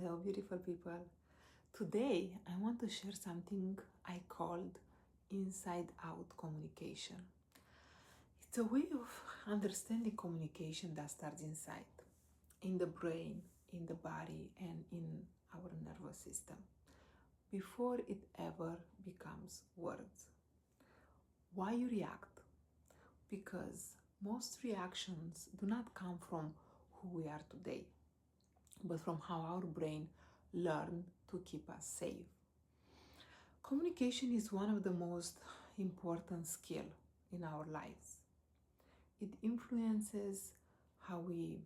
Hello, beautiful people. Today, I want to share something I called inside out communication. It's a way of understanding communication that starts inside, in the brain, in the body, and in our nervous system, before it ever becomes words. Why you react? Because most reactions do not come from who we are today, but from how our brain learned to keep us safe. Communication is one of the most important skills in our lives. It influences how we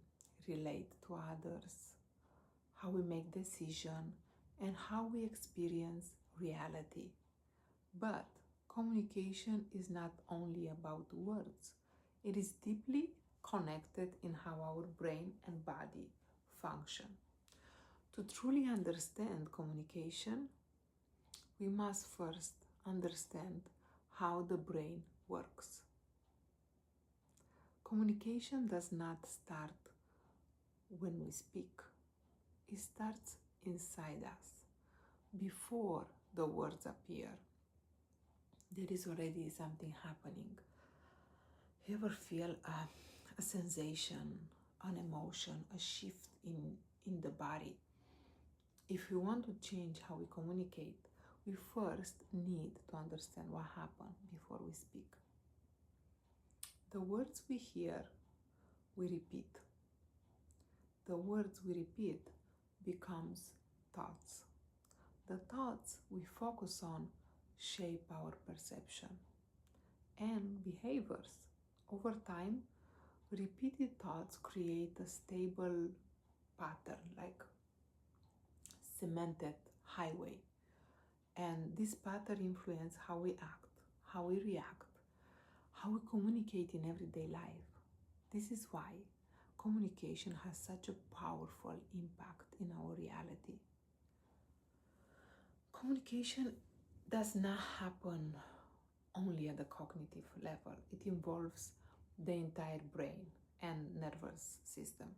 relate to others, how we make decisions, and how we experience reality. But communication is not only about words. It is deeply connected in how our brain and body function. To truly understand communication, we must first understand how the brain works. Communication does not start when we speak. It starts inside us. Before the words appear, there is already something happening. You ever feel a sensation, an emotion, a shift in the body? If we want to change how we communicate, we first need to understand what happened before we speak. The words we hear, we repeat. The words we repeat becomes thoughts. The thoughts we focus on shape our perception and behaviors. Over time, repeated thoughts create a stable pattern, like cemented highway. And this pattern influences how we act, how we react, how we communicate in everyday life. This is why communication has such a powerful impact in our reality. Communication does not happen only at the cognitive level. It involves the entire brain and nervous system.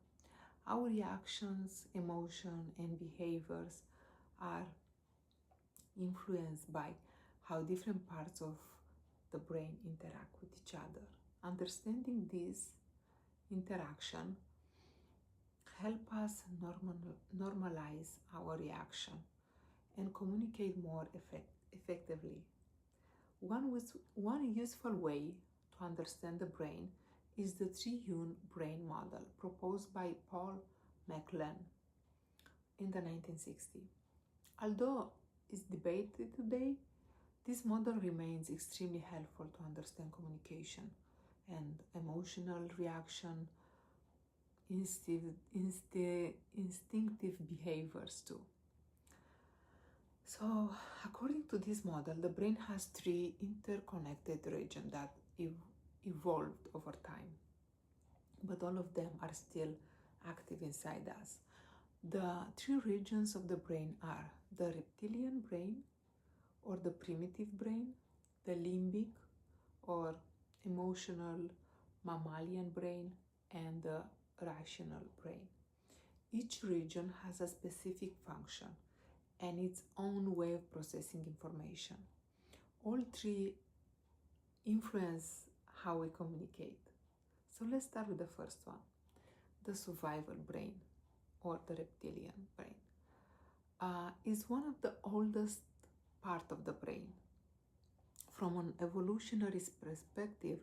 Our reactions, emotion, and behaviors are influenced by how different parts of the brain interact with each other. Understanding this interaction help us normalize our reaction and communicate more effectively. One useful way to understand the brain is the triune brain model proposed by Paul MacLean in the 1960s. Although it's debated today, this model remains extremely helpful to understand communication and emotional reaction, instinctive behaviors too. So, according to this model, the brain has three interconnected regions that evolved over time, but all of them are still active inside us. The three regions of the brain are the reptilian brain, or the primitive brain, the limbic or emotional mammalian brain, and the rational brain. Each region has a specific function and its own way of processing information. All three influence how we communicate. So let's start with the first one, the survival brain, or the reptilian brain. Is one of the oldest part of the brain. From an evolutionary perspective,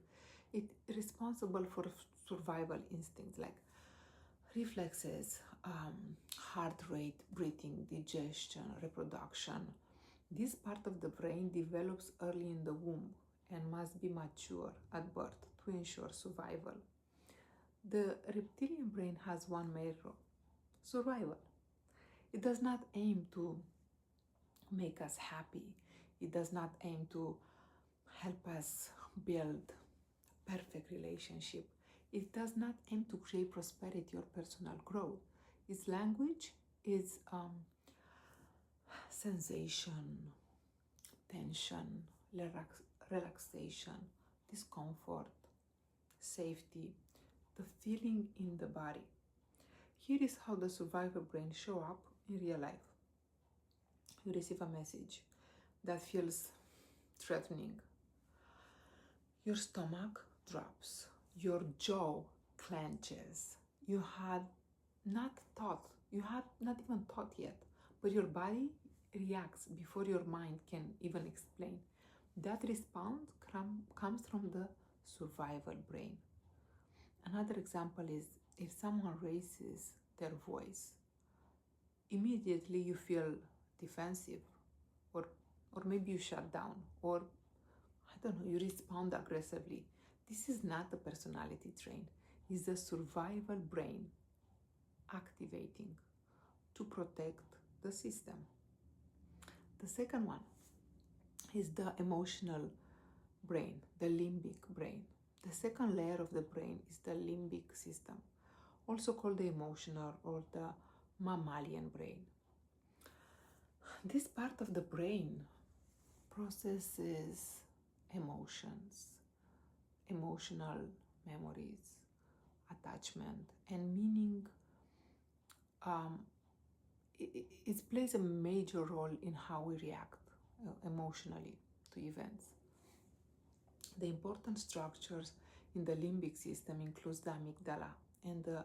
it is responsible for survival instincts like reflexes, heart rate, breathing, digestion, reproduction. This part of the brain develops early in the womb and must be mature at birth to ensure survival. The reptilian brain has one main role: survival. It does not aim to make us happy. It does not aim to help us build a perfect relationship. It does not aim to create prosperity or personal growth. Its language is sensation, tension, relaxation, discomfort, safety, the feeling in the body. Here is how the survival brain show up in real life. You receive a message that feels threatening. Your stomach drops, your jaw clenches. You had not even thought yet, but your body reacts before your mind can even explain. That response comes from the survival brain. Another example is if someone raises their voice, immediately you feel defensive, or maybe you shut down, or I don't know, you respond aggressively. This is not the personality trait. It's the survival brain activating to protect the system. The second one is the emotional brain, the limbic brain. The second layer of the brain is the limbic system, also called the emotional or the mammalian brain. This part of the brain processes emotions, emotional memories, attachment, and meaning. It plays a major role in how we react emotionally to events. The important structures in the limbic system includes the amygdala and the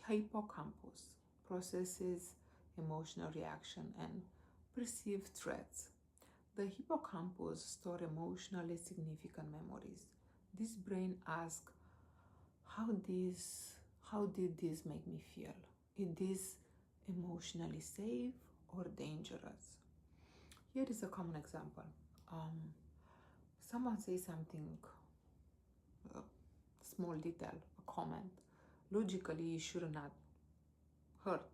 hippocampus, processes emotional reaction and perceived threats. The hippocampus store emotionally significant memories. This brain asks, how did this make me feel? Is this emotionally safe or dangerous? Here is a common example. Someone says something, small detail, a comment. Logically, you should not hurt,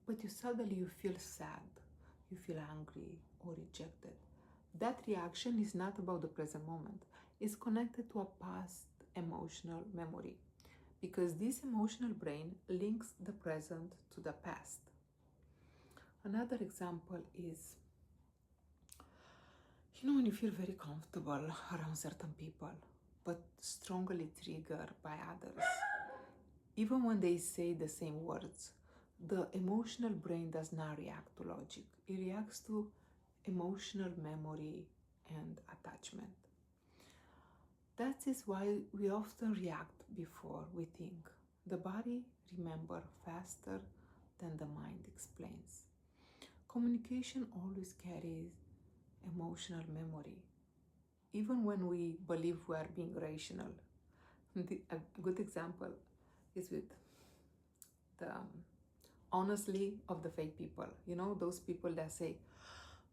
but suddenly you feel sad, you feel angry or rejected. That reaction is not about the present moment. It's connected to a past emotional memory, because this emotional brain links the present to the past. Another example is, when you feel very comfortable around certain people, but strongly triggered by others, even when they say the same words, the emotional brain does not react to logic. It reacts to emotional memory and attachment. That is why we often react before we think. The body remembers faster than the mind explains. Communication always carries emotional memory, even when we believe we are being rational. A good example is with the honestly of the fake people. Those people that say,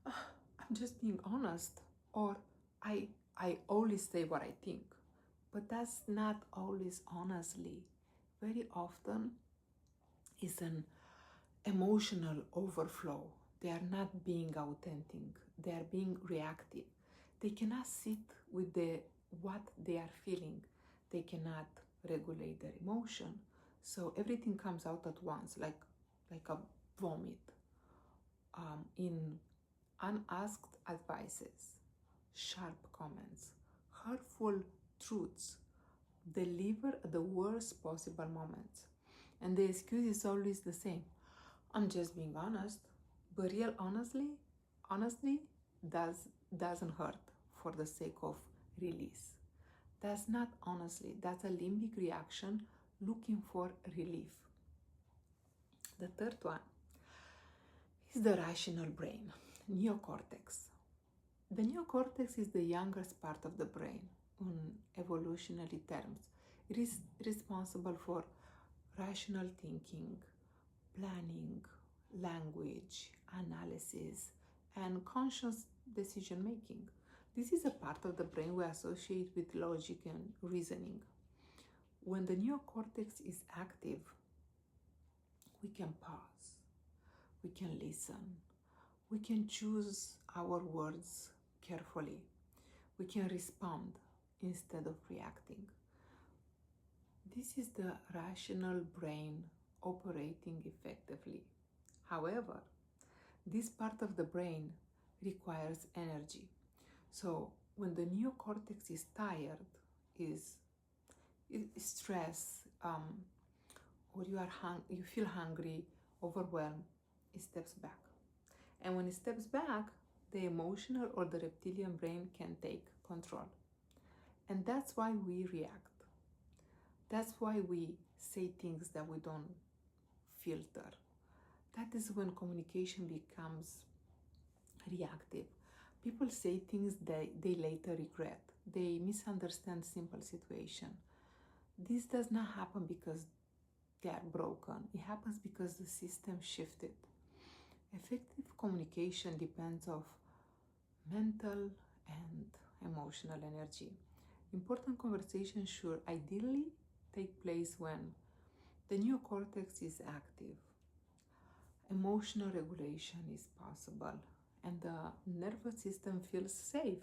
I'm just being honest, or I always say what I think. But that's not always honestly. Very often is an emotional overflow. They are not being authentic. They are being reactive. They cannot sit with what they are feeling. They cannot regulate their emotion. So everything comes out at once, like a vomit. In unasked advices, sharp comments, hurtful truths, deliver at the worst possible moments. And the excuse is always the same. I'm just being honest. But real honesty doesn't hurt for the sake of release. That's not honestly, that's a limbic reaction looking for relief. The third one is the rational brain, neocortex. The neocortex is the youngest part of the brain in evolutionary terms. It is responsible for rational thinking, planning, language, analysis, and conscious decision making. This is a part of the brain we associate with logic and reasoning. When the neocortex is active, we can pause, we can listen, we can choose our words carefully, we can respond instead of reacting. This is the rational brain operating effectively. However, this part of the brain requires energy. So when the neocortex is tired, is stress, or you feel hungry, overwhelmed, it steps back. And when it steps back, the emotional or the reptilian brain can take control. And that's why we react. That's why we say things that we don't filter. That is when communication becomes reactive. People say things that they later regret. They misunderstand simple situation. This does not happen because they are broken. It happens because the system shifted. Effective communication depends on mental and emotional energy. Important conversations should ideally take place when the neocortex is active, emotional regulation is possible, and the nervous system feels safe.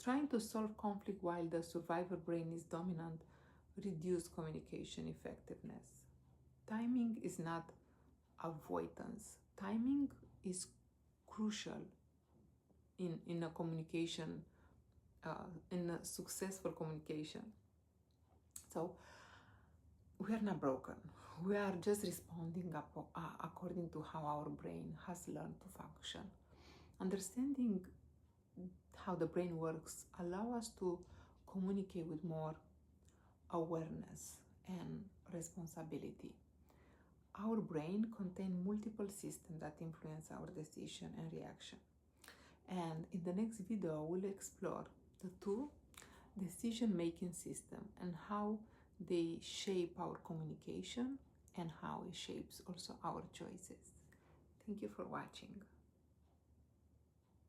Trying to solve conflict while the survivor brain is dominant reduces communication effectiveness. Timing is not avoidance. Timing is crucial in a communication, in a successful communication. So we are not broken. We are just responding according to how our brain has learned to function. Understanding how the brain works allow us to communicate with more awareness and responsibility. Our brain contains multiple systems that influence our decision and reaction. And in the next video, we'll explore the two decision-making systems and how they shape our communication and how it shapes also our choices. Thank you for watching.